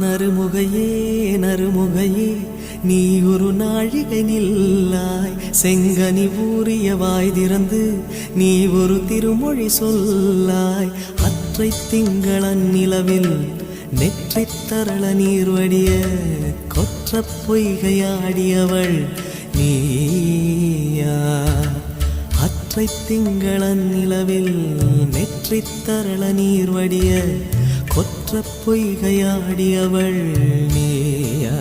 நறுமுகையே நறுமுகையே நீ ஒரு நாழிகை நில்லாய் செங்கனி ஊறிய வாய் திறந்து நீ ஒரு திருமொழி சொல்லாய் அற்றை திங்களன் நிலவில் நெற்றித் தரள நீர் வடிய கொற்ற பொய்கையாடியவள் நீயா அற்றை திங்களன் நிலவில் நெற்றித் தரள நீர் வடிய கொற்ற பொய்கையாடியவள் நீயா